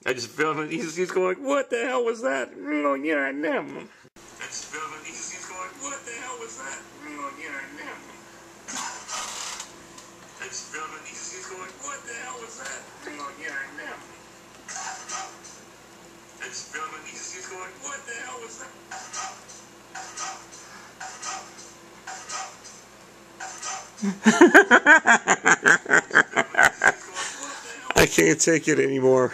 I just feel it. He's going, what the hell was that? Oh, yeah, I know. I just feel it. He's going, what the hell was that? Oh, yeah, I know. I just feel it. He's going, what the hell was that? Oh, yeah, I know. I just feel it. He's going, what the hell was that? I can't take it anymore.